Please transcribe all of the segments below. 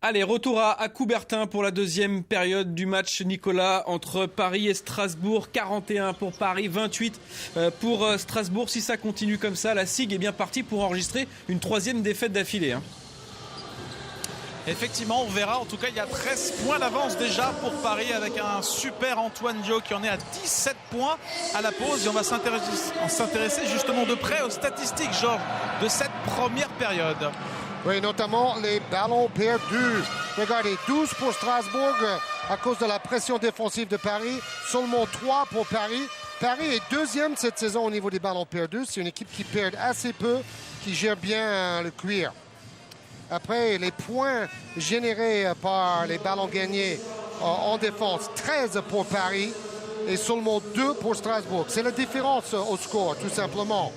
Allez, retour à Coubertin pour la deuxième période du match, Nicolas, entre Paris et Strasbourg. 41 pour Paris, 28 pour Strasbourg. Si ça continue comme ça, la SIG est bien partie pour enregistrer une troisième défaite d'affilée. Effectivement, on verra. En tout cas, il y a 13 points d'avance déjà pour Paris avec un super Antoine Dio qui en est à 17 points à la pause. Et on va s'intéresser justement de près aux statistiques, Georges, de cette première période. Oui, notamment les ballons perdus. Regardez, 12 pour Strasbourg à cause de la pression défensive de Paris. Seulement 3 pour Paris. Paris est deuxième cette saison au niveau des ballons perdus. C'est une équipe qui perd assez peu, qui gère bien le cuir. Après, les points générés par les ballons gagnés en défense, 13 pour Paris et seulement 2 pour Strasbourg. C'est la différence au score, tout simplement.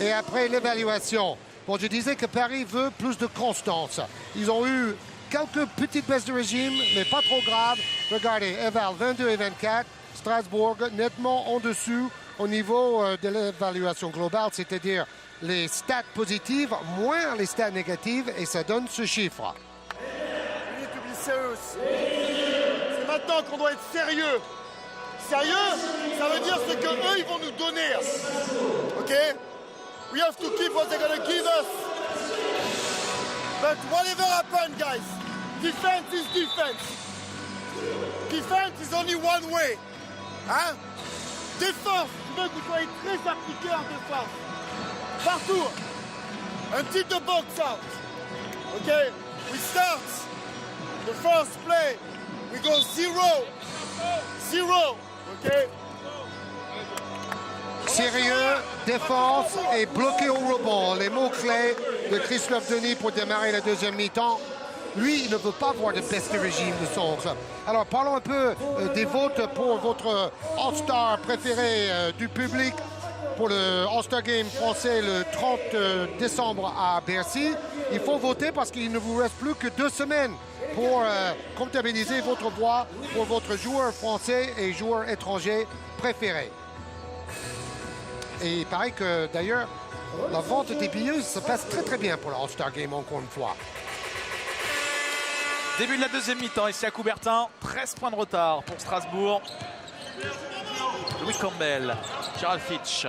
Et après, l'évaluation. Bon, je disais que Paris veut plus de constance. Ils ont eu quelques petites baisses de régime, mais pas trop graves. Regardez, Eval 22 et 24. Strasbourg nettement en dessous au niveau de l'évaluation globale, c'est-à-dire les stats positives moins les stats négatives, et ça donne ce chiffre. C'est maintenant qu'on doit être sérieux. Sérieux, ça veut dire ce qu'eux, ils vont nous donner. OK? We have to keep what they're going to give us. But whatever happens, guys, defense is defense. Defense is only one way. Hein? Défense, je veux que vous soyez très appliqués en défense. Partout. Until the box out. Okay? We start the first play. We go 0. 0. Okay? Sérieux, défense et bloqué au rebond. Les mots-clés de Christophe Denis pour démarrer la deuxième mi-temps. Lui, il ne veut pas voir de baisse de régime de son club. Alors, parlons un peu des votes pour votre All-Star préféré du public pour le All-Star Game français le 30 décembre à Bercy. Il faut voter parce qu'il ne vous reste plus que 2 semaines pour comptabiliser votre voix pour votre joueur français et joueur étranger préféré. Et il paraît que, d'ailleurs, la vente des billets se passe très très bien pour le All-Star Game, encore une fois. Début de la deuxième mi-temps ici à Coubertin. 13 points de retard pour Strasbourg. Louis Campbell, Gerald Fitch.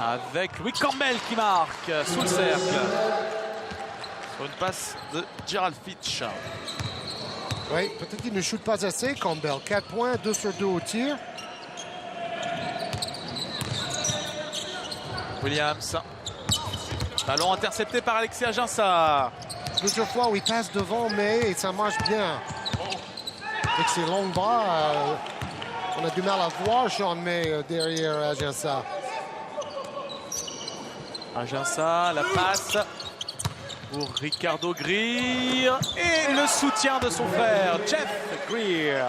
Avec Louis Campbell qui marque sous le cercle. Sur une passe de Gerald Fitch. Oui, peut-être qu'il ne shoot pas assez, Campbell. 4 points, 2 sur 2 au tir. Williams. Ballon intercepté par Alexis Aginsa. Plusieurs fois où il passe devant, mais ça marche bien. Avec ses longs bras, on a du mal à voir Sean May derrière Aginsa. Aginsa, la passe pour Ricardo Greer. Et le soutien de son frère, Jeff Greer.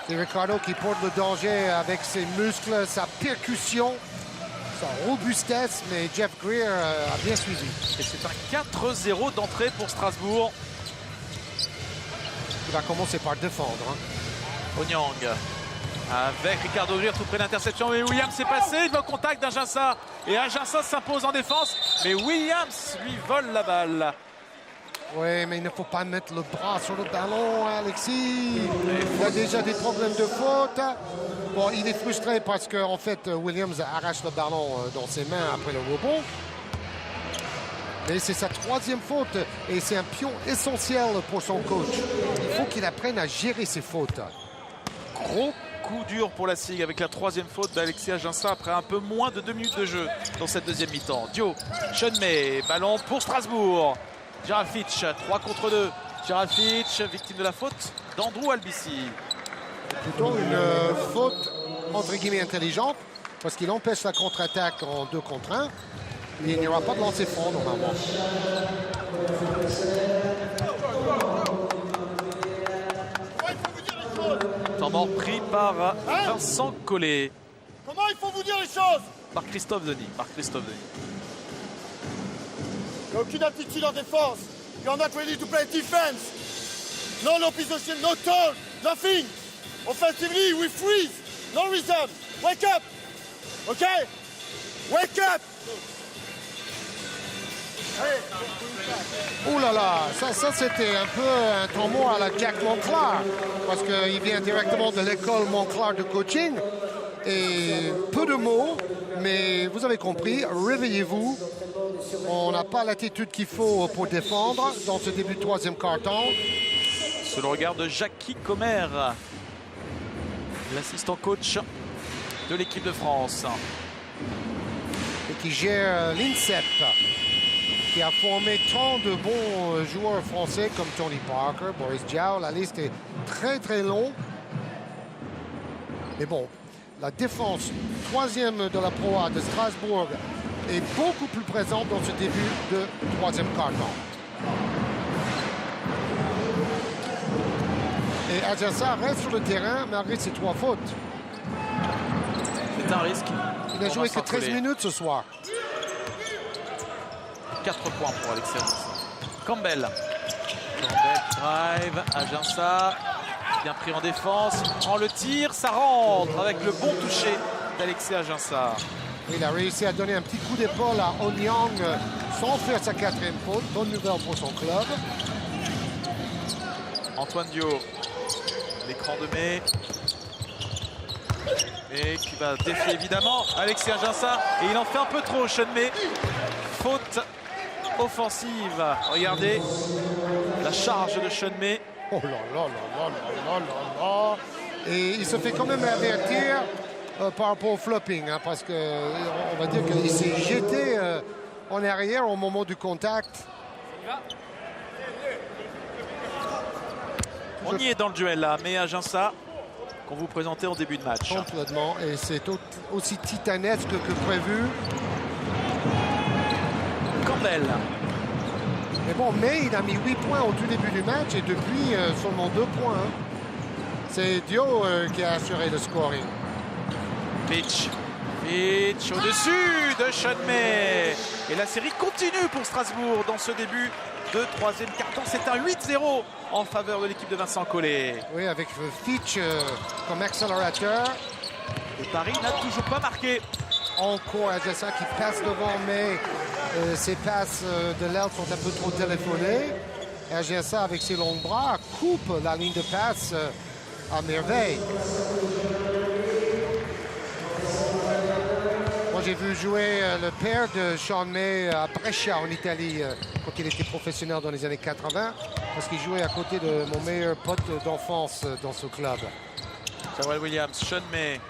C'est Ricardo qui porte le danger avec ses muscles, sa percussion, sa robustesse, mais Jeff Greer a bien suivi. Et c'est un 4-0 d'entrée pour Strasbourg. Il va commencer par défendre. Onyang avec Ricardo Greer tout près de l'interception. Mais Williams est passé, il va au contact d'Aginsa. Et Aginsa s'impose en défense. Mais Williams lui vole la balle. Oui, mais il ne faut pas mettre le bras sur le ballon, Alexis. Il a déjà des problèmes de faute. Bon, il est frustré parce qu'en fait, Williams arrache le ballon dans ses mains après le rebond. Mais c'est sa 3e faute et c'est un pion essentiel pour son coach. Il faut qu'il apprenne à gérer ses fautes. Gros coup dur pour la SIG avec la 3e faute d'Alexis Aginsa après un peu moins de 2 minutes de jeu dans cette deuxième mi-temps. Dio, Sean May, ballon pour Strasbourg. Gerald Fitch, 3 contre 2. Gerald Fitch, victime de la faute d'Andrew Albici. Plutôt une faute entre guillemets intelligente parce qu'il empêche la contre-attaque en 2 contre 1. Et il n'y aura pas de lancer franc normalement. Temps mort pris par Vincent Collet. Comment il faut vous dire les choses? Par Christophe Denis. Il n'y a aucune aptitude en défense. You're not ready to play defense. No possession, no turn, nothing. Offensively, we freeze. No reason. Wake up. Okay? Wake up. Ouh là là, ça c'était un peu un temps mort à la Jack Monclar, parce qu'il vient directement de l'école Monclar de coaching. Et peu de mots, mais vous avez compris, réveillez-vous. On n'a pas l'attitude qu'il faut pour défendre dans ce début de troisième quart-temps. Sous le regard de Jackie Comer, l'assistant coach de l'équipe de France. Et qui gère l'INSEP, qui a formé tant de bons joueurs français comme Tony Parker, Boris Diaw. La liste est très très longue. Mais bon, la défense, troisième de la Pro A de Strasbourg, est beaucoup plus présente dans ce début de troisième quart-temps. Et Adjassa reste sur le terrain malgré ses 3 fautes. C'est un risque. Il n'a joué que 13 minutes ce soir. 4 points pour Alexia Ajinça. Campbell drive, Ajinça bien pris en défense, il prend le tir, ça rentre avec le bon toucher d'Alexia Ajinça. Il a réussi à donner un petit coup d'épaule à Onyang sans faire sa 4e faute. Bonne nouvelle pour son club. Antoine Dio, l'écran de mai. Et qui va défier évidemment Alexia Ajinça. Et il en fait un peu trop, Sean May. Faute offensive. Regardez la charge de Sean May. Oh là là là là là là là. Et il se fait quand même avertir par rapport au flopping, hein, parce qu'on va dire qu'il s'est jeté en arrière au moment du contact. On y est dans le duel là, mais Ajinça qu'on vous présentait en début de match. Complètement, et c'est aussi titanesque que prévu. Campbell. Mais bon, mais il a mis 8 points au tout début du match et depuis seulement 2 points. Hein. C'est Dio qui a assuré le scoring. Pitch au-dessus de Sean May. Et la série continue pour Strasbourg dans ce début de troisième quart-temps. C'est un 8-0 en faveur de l'équipe de Vincent Collet. Oui, avec Fitch comme accélérateur. Et Paris n'a toujours pas marqué. Encore Adjassa qui passe devant, mais ses passes de l'aile sont un peu trop téléphonées. Adjassa avec ses longs bras coupe la ligne de passe à merveille. Moi j'ai vu jouer le père de Sean May à Brescia en Italie quand il était professionnel dans les années 80, parce qu'il jouait à côté de mon meilleur pote d'enfance dans ce club. Jawal Williams, Sean May.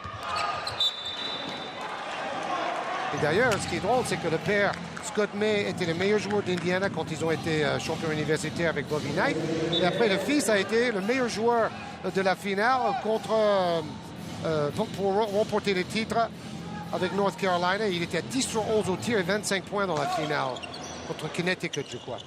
Et d'ailleurs, ce qui est drôle, c'est que le père, Scott May, était le meilleur joueur d'Indiana quand ils ont été champions universitaires avec Bobby Knight. Et après, le fils a été le meilleur joueur de la finale pour remporter le titre avec North Carolina. Il était à 10/11 au tir et 25 points dans la finale contre Connecticut, je crois.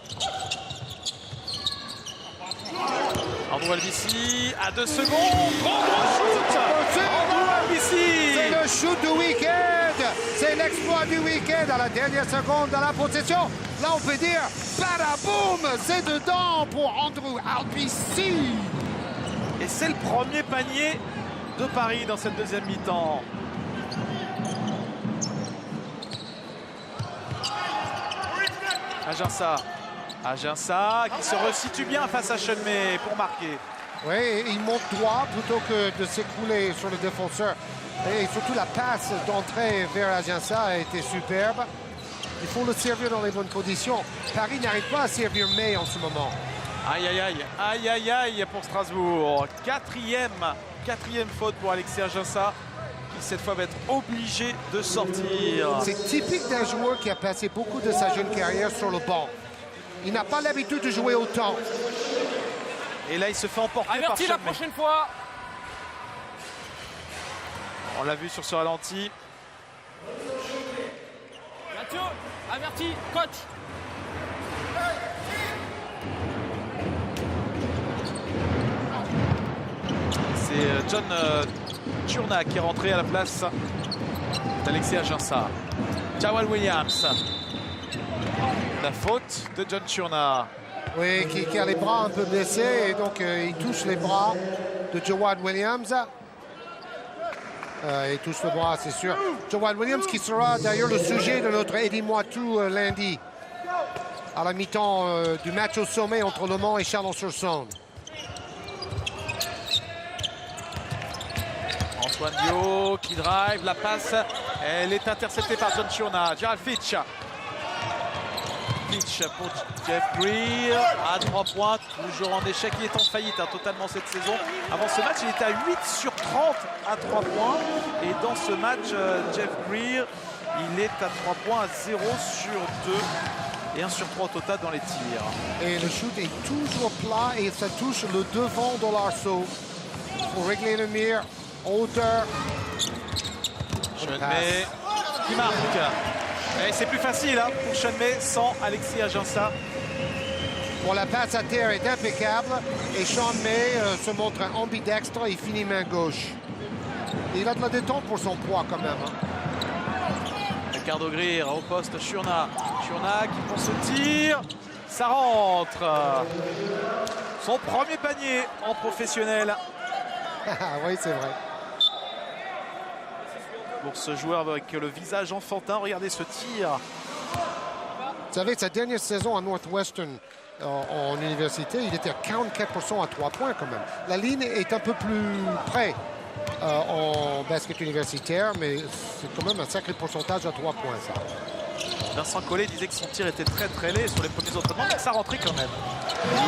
Andrew Albici à 2 secondes. Grand shoot. Andrew Albici. C'est le shoot du week-end. C'est l'exploit du week-end à la dernière seconde de la possession. Là, on peut dire, badaboum, c'est dedans pour Andrew Albici. Et c'est le premier panier de Paris dans cette deuxième mi-temps. Ajinça qui se resitue bien face à Sean May pour marquer. Oui, il monte droit plutôt que de s'écrouler sur le défenseur. Et surtout la passe d'entrée vers Ajinça a été superbe. Il faut le servir dans les bonnes conditions. Paris n'arrive pas à servir May en ce moment. Aïe aïe aïe, aïe aïe aïe pour Strasbourg. Quatrième faute pour Alexia Ajinça, qui cette fois va être obligé de sortir. C'est typique d'un joueur qui a passé beaucoup de sa jeune carrière sur le banc. Il n'a pas l'habitude de jouer autant. Et là, il se fait emporter par Averti Sean la May. prochaine fois. On l'a vu sur ce ralenti. Mathieu, averti, coach. C'est John Tchurna qui est rentré à la place d'Alexia Ajinça. Jawal Williams. La faute de John Tchurna. Oui, qui a les bras un peu blessés et donc il touche les bras de Jawad Williams. Il touche le bras, c'est sûr. Jawad Williams qui sera d'ailleurs le sujet de notre Eddie Moitou lundi. à la mi-temps du match au sommet entre Le Mans et Chalon-sur-Saône. Antoine Dio qui drive, la passe, elle est interceptée par John Ciurna. Gerald Fitch. Fitch pour Jeff Greer à 3 points, toujours en échec. Il est en faillite totalement cette saison. Avant ce match, il était à 8 sur 30 à 3 points. Et dans ce match, Jeff Greer, il est à 3 points à 0 sur 2. Et 1 sur 3 au total dans les tirs. Et le shoot est toujours plat et ça touche le devant de l'arceau. Il faut régler le mire, en hauteur. Chenmay qui marque. Et c'est plus facile pour Chenmay sans Alexis Ajinça. Bon, la passe à terre est impeccable et Chenmay se montre ambidextre et finit main gauche. Et il a de la détente pour son poids quand même. Ricardo Greer au poste, Ciurna qui prend ce tir, ça rentre. Son premier panier en professionnel. Oui, c'est vrai. Pour ce joueur avec le visage enfantin, regardez ce tir. Vous savez, sa dernière saison à Northwestern en université, il était à 44% à 3 points quand même. La ligne est un peu plus près en basket universitaire, mais c'est quand même un sacré pourcentage à 3 points, ça. Vincent Collet disait que son tir était très laid sur les premiers entraînements, mais ça rentrait quand même.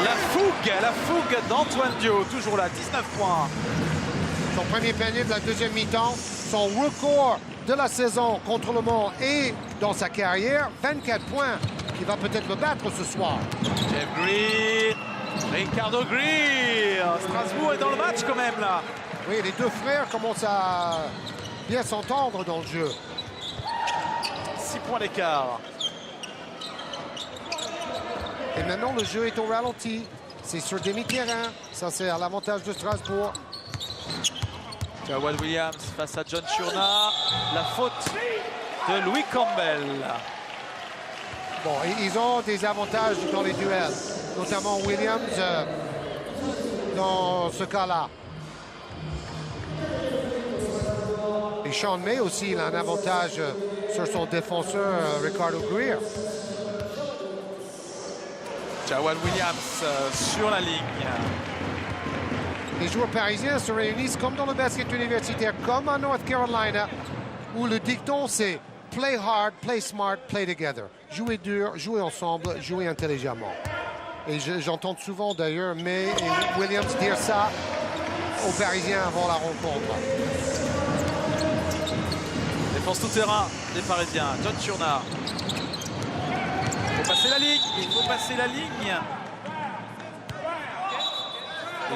La fougue d'Antoine Dio, toujours là, 19 points. Son premier panier de la deuxième mi-temps, son record de la saison contre Le Mans et dans sa carrière, 24 points. Il va peut-être le battre ce soir. Jeff Greer, Ricardo Greer. Strasbourg est dans le match quand même là. Oui, les deux frères commencent à bien s'entendre dans le jeu. 6 points d'écart. Et maintenant, le jeu est au ralenti. C'est sur demi-terrain. Ça, c'est à l'avantage de Strasbourg. Jawad Williams face à John Ciurna. La faute de Louis Campbell. Bon, ils ont des avantages dans les duels, notamment Williams dans ce cas-là. Et Chenmay aussi, il a un avantage sur son défenseur Ricardo Greer. Jawad Williams sur la ligne. Les joueurs parisiens se réunissent comme dans le basket universitaire, comme à North Carolina, où le dicton c'est « play hard, play smart, play together ». Jouer dur, jouer ensemble, jouer intelligemment. Et j'entends souvent d'ailleurs May et Williams dire ça aux Parisiens avant la rencontre. Défense tout terrain des Parisiens. John Ciurna. Il faut passer la ligne. Il faut passer la ligne.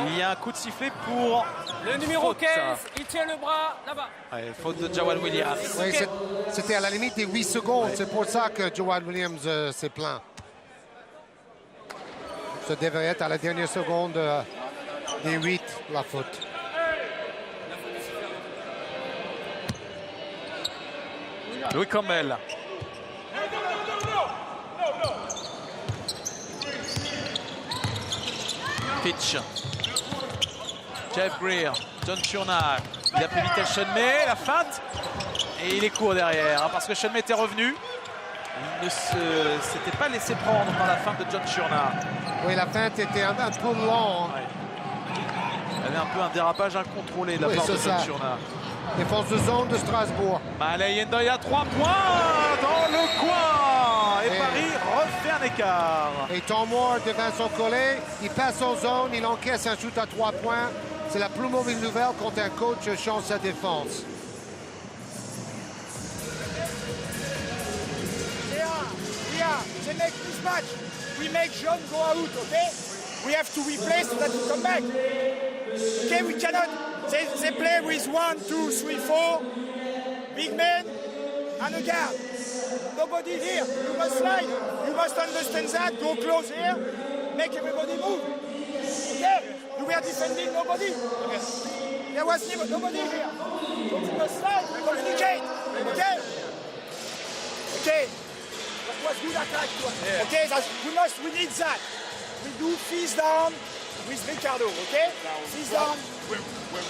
Il y a un coup de sifflet pour le numéro faute. 15. Il tient le bras là-bas. Ouais, faute de Jawad Williams. Oui, c'était à la limite des 8 secondes. Ouais. C'est pour ça que Jawad Williams s'est plaint. Ça devrait être à la dernière seconde des 8, la faute. Louis Campbell. Fitch. Jeff Greer. John Ciurna. Il a pris vitesse Chenmay. La feinte. Et il est court derrière parce que Chenmay était revenu. Il ne s'était pas laissé prendre par la feinte de John Ciurna. Oui, la feinte était un peu lente. Ouais. Il y avait un peu un dérapage incontrôlé de la part de John Ciurna. Défense de zone de Strasbourg. Malay Ndoye à 3 points dans le coin. Et Paris refait un écart. Et temps mort de Vincent Collet. Il passe en zone, il encaisse un shoot à 3 points. C'est la plus mauvaise nouvelle quand un coach change sa défense. They make this match. We make John go out, okay? We have to replace so that he come back. Okay, we cannot. They play with 1, 2, 3, 4 big men and a guard. Nobody here. You must slide. You must understand that. Go close here. Make everybody move. Okay? You were defending nobody. Okay. There was nobody here. So you must slide. Communicate. Okay? Okay. That was good attack. Yeah. Okay, we need that. We do face down with Ricardo, okay? Face down. We're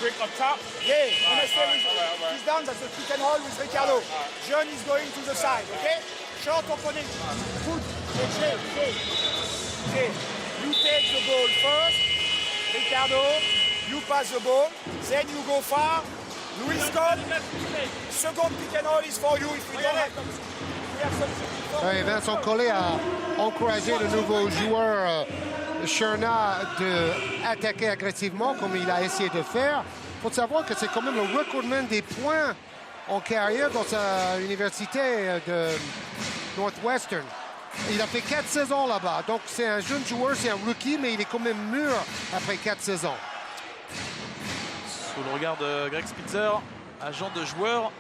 Rick up top? Yeah, we must stay with face down, that's the pick and roll with Ricardo. John is going to the side, okay? Short opening. Good. Okay, you take the ball first, Ricardo, you pass the ball, then you go far, Luis come, second pick and roll is for you if we don't have Ouais, Vincent Collet a encouragé le nouveau joueur Cherna d'attaquer agressivement comme il a essayé de faire. Il faut savoir que c'est quand même le recordman des points en carrière dans sa université de Northwestern. Il a fait 4 saisons là-bas, donc c'est un jeune joueur, c'est un rookie, mais il est quand même mûr après 4 saisons. Sous le regard de Greg Spitzer, agent de joueur.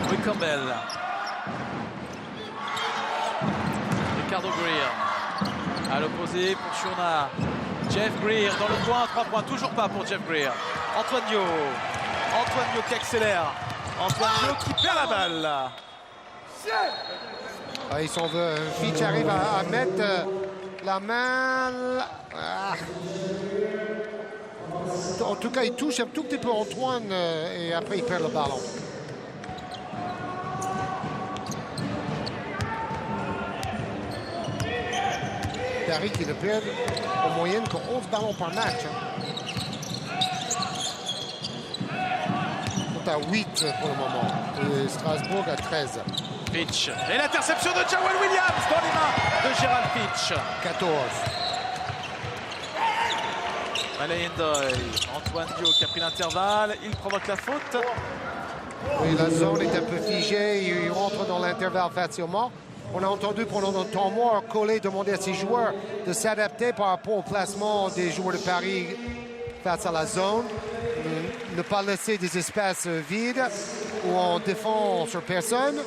Louis Campbell. Ricardo Greer. À l'opposé pour Shurna. Jeff Greer dans le coin, 3 points, toujours pas pour Jeff Greer. Antoine Dio qui accélère. Antoine Dio qui perd la balle. Ah, ils sont Fitch arrive à mettre la main. Ah. En tout cas, il touche un tout petit peu Antoine et après il perd le ballon. Paris qui ne perd en moyenne que 11 ballons par match. Ils sont à 8 pour le moment. Et Strasbourg à 13. Fitch. Et l'interception de Jawel Williams dans les mains de Gerald Fitch. 14. Malayen Doyle. Antoine Dio qui a pris l'intervalle. Il provoque la faute. Oui, la zone est un peu figée. Il rentre dans l'intervalle facilement. On a entendu pendant notre temps mort Collet demander à ses joueurs de s'adapter par rapport au placement des joueurs de Paris face à la zone. Ne pas laisser des espaces vides où on défend sur personne.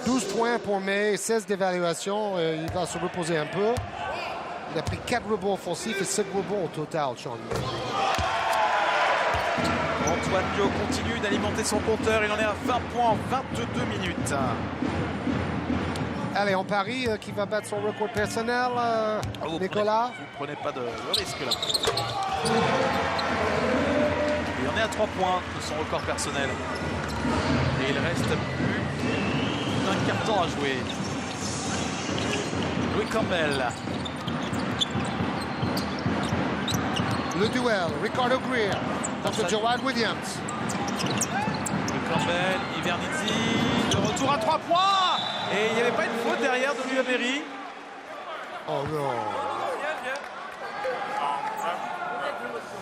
12 points pour May, 16 d'évaluation. Il va se reposer un peu. Il a pris 4 rebonds offensifs et 7 rebonds au total, Sean. Antoine Dio continue d'alimenter son compteur. Il en est à 20 points en 22 minutes. Allez, on parie qui va battre son record personnel, Nicolas. Vous ne prenez pas de risque là. Il en est à 3 points de son record personnel. Et il reste plus d'un quart temps à jouer. Louis Campbell. Le duel, Ricardo Greer contre Jawad Williams. Louis Campbell, Ivernizzi, de retour à 3 points. Et il n'y avait pas une faute derrière de Louis. Oh non.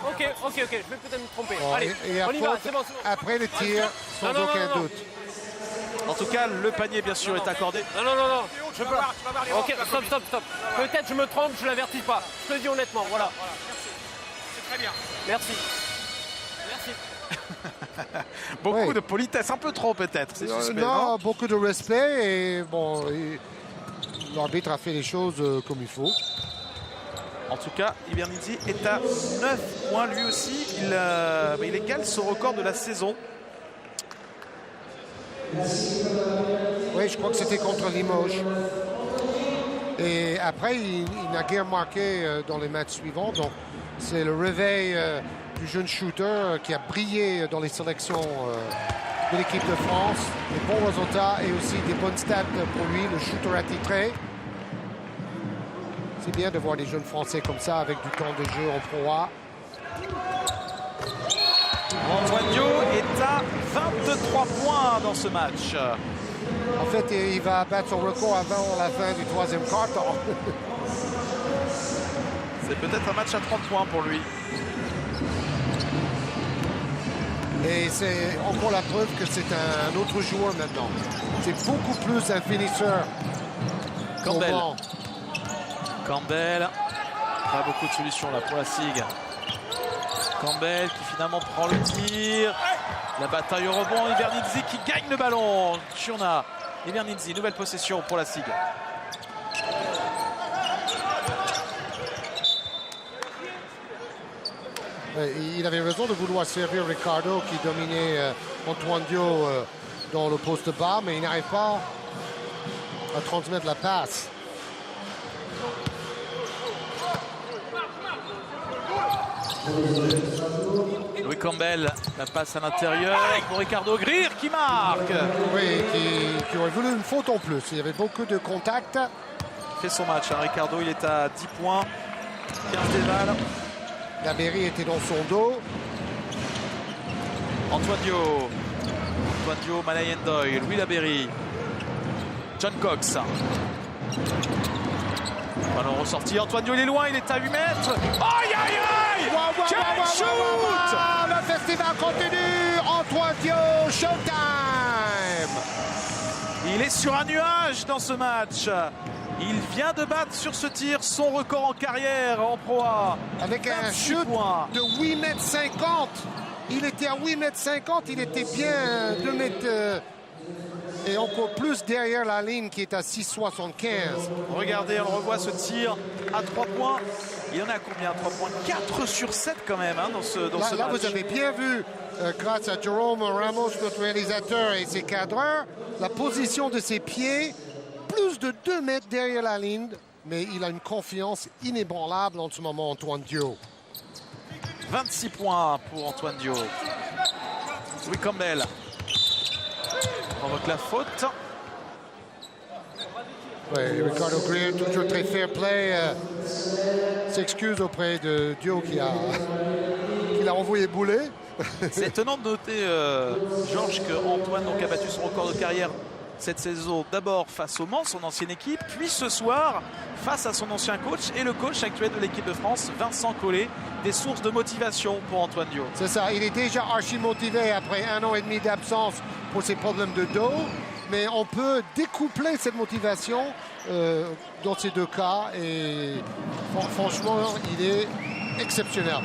Ok, je vais peut-être me tromper. Bon, Allez, et on y va, c'est bon. après le tir, sans aucun doute. En tout cas, le panier, bien sûr, est accordé. Non. Je peux pas. Ok, stop. Peut-être je me trompe, je l'avertis pas. Je te le dis honnêtement, voilà. C'est très bien. Merci. Beaucoup Oui. de politesse, un peu trop peut-être. C'est suspect, Non, beaucoup de respect et bon, l'arbitre a fait les choses comme il faut. En tout cas, Ivernizzi est à 9 points lui aussi. Il égale son record de la saison. Oui, je crois que c'était contre Limoges. Et après, il n'a guère marqué dans les matchs suivants. Donc, c'est le réveil du jeune shooter qui a brillé dans les sélections de l'équipe de France. Des bons résultats et aussi des bonnes stats pour lui, le shooter attitré. C'est bien de voir des jeunes Français comme ça avec du temps de jeu en Pro A. Antoine Dio est à 23 points dans ce match. En fait, il va battre son record avant la fin du troisième quart-temps. C'est peut-être un match à 30 points pour lui. Et c'est encore la preuve que c'est un autre joueur maintenant. C'est beaucoup plus un finisseur. Campbell. Comment? Campbell. Pas beaucoup de solutions là pour la SIG. Campbell qui finalement prend le tir. La bataille au rebond. Ivernizzi qui gagne le ballon. Shurna. Ivernizzi, nouvelle possession pour la SIG. Il avait raison de vouloir servir Ricardo qui dominait Antoine Dio dans le poste bas, mais il n'arrive pas à transmettre la passe. Louis Campbell, la passe à l'intérieur pour Ricardo Greer qui marque. Oui, qui aurait voulu une faute en plus. Il y avait beaucoup de contacts. Il fait son match, hein. Ricardo, il est à 10 points, 15 dévals. Labéry était dans son dos. Antoine Dio, Malayan Doyle, Louis Labéry, John Cox. Ballon ressorti, Antoine Dio, il est loin, il est à 8 mètres. Aïe aïe aïe! Quel shoot! Le festival continue. Antoine Dio, showtime! Il est sur un nuage dans ce match. Il vient de battre sur ce tir son record en carrière en Pro A. Avec un shoot de 8 mètres 50. Il était à 8 mètres 50, il était bien 2 mètres et encore plus derrière la ligne qui est à 6,75. Regardez, on revoit ce tir à 3 points. Il en a combien à 3 points? 4 sur 7 quand même hein, dans ce match. Là, vous avez bien vu, grâce à Jerome Ramos, notre réalisateur et ses cadreurs, la position de ses pieds, plus de 2 mètres derrière la ligne. Mais il a une confiance inébranlable en ce moment, Antoine Dio. 26 points pour Antoine Dio. Louis Campbell provoque la faute. Oui, Ricardo Greer, toujours très fair play, s'excuse auprès de Dio qui l'a envoyé bouler. C'est étonnant de noter, Georges, qu'Antoine a battu son record de carrière cette saison, d'abord face au Mans, son ancienne équipe, puis ce soir face à son ancien coach et le coach actuel de l'équipe de France, Vincent Collet. Des sources de motivation pour Antoine Dio. C'est ça, il est déjà archi motivé après 1 an et demi d'absence pour ses problèmes de dos, mais on peut découpler cette motivation dans ces deux cas et franchement, il est exceptionnel.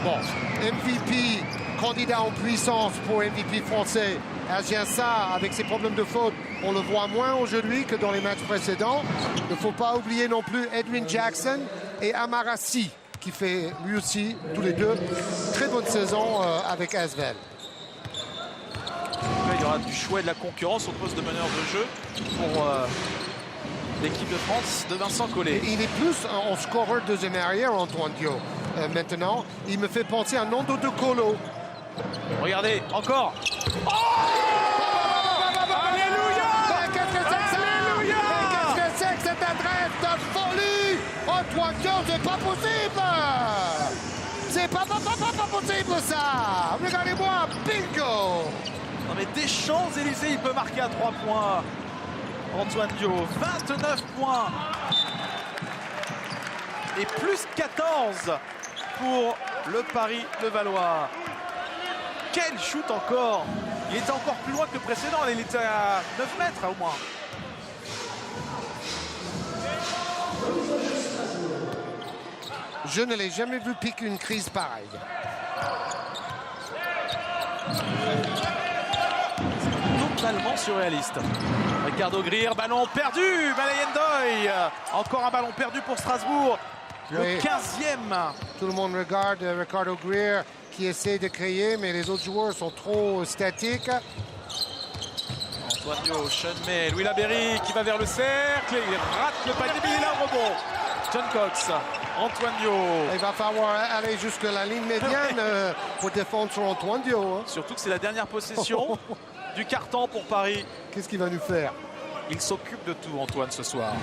Bon, MVP, candidat en puissance pour MVP français, Agiansa, avec ses problèmes de faute, on le voit moins aujourd'hui que dans les matchs précédents. Il ne faut pas oublier non plus Edwin Jackson et Amarassi, qui fait lui aussi, tous les deux, très bonne saison avec Asvel. Il y aura du choix et de la concurrence au poste de meneur de jeu pour l'équipe de France de Vincent Collet. Il est plus en scoreur deuxième arrière, Antoine Dio. Maintenant, il me fait penser à Nando De Colo. Regardez, encore. Oh! Alléluia! Qu'est-ce que c'est que ça? Alléluia! Qu'est-ce que c'est que cette adresse de folie? Antoine Dio, c'est pas possible! C'est pas possible ça! Regardez-moi, bingo! Non mais des Champs-Élysées, il peut marquer à 3 points. Antoine Dio, 29 points. Et plus 14 pour le Paris-Levallois. Quel shoot encore! Il était encore plus loin que le précédent, il était à 9 mètres au moins. Je ne l'ai jamais vu piquer une crise pareille. Totalement surréaliste. Ricardo Greer, ballon perdu, Malayan Doyle. Encore un ballon perdu pour Strasbourg. Le 15e. Tout le monde regarde Ricardo Greer qui essaie de créer, mais les autres joueurs sont trop statiques. Antoine Dio, Sean May, Louis Labéry qui va vers le cercle. Il rate le panier, mais il a un rebond. John Cox, Antoine Dio. Il va falloir aller jusqu'à la ligne médiane pour défendre sur Antoine Dio. Hein. Surtout que c'est la dernière possession du carton pour Paris. Qu'est-ce qu'il va nous faire? Il s'occupe de tout, Antoine, ce soir.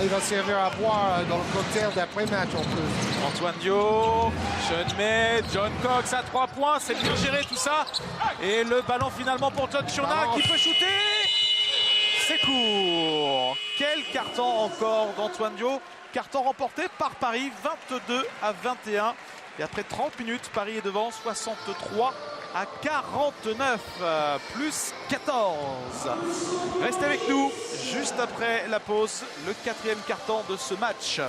Il va servir à boire dans le cocktail d'après-match en plus. Antoine Dio, Sean May, John Cox à 3 points. C'est bien géré tout ça. Et le ballon finalement pour John Ciona qui peut shooter. C'est court. Quel carton encore d'Antoine Dio. Carton remporté par Paris, 22-21. Et après 30 minutes, Paris est devant, 63-49, plus 14. Restez avec nous, juste après la pause, le 4e carton de ce match.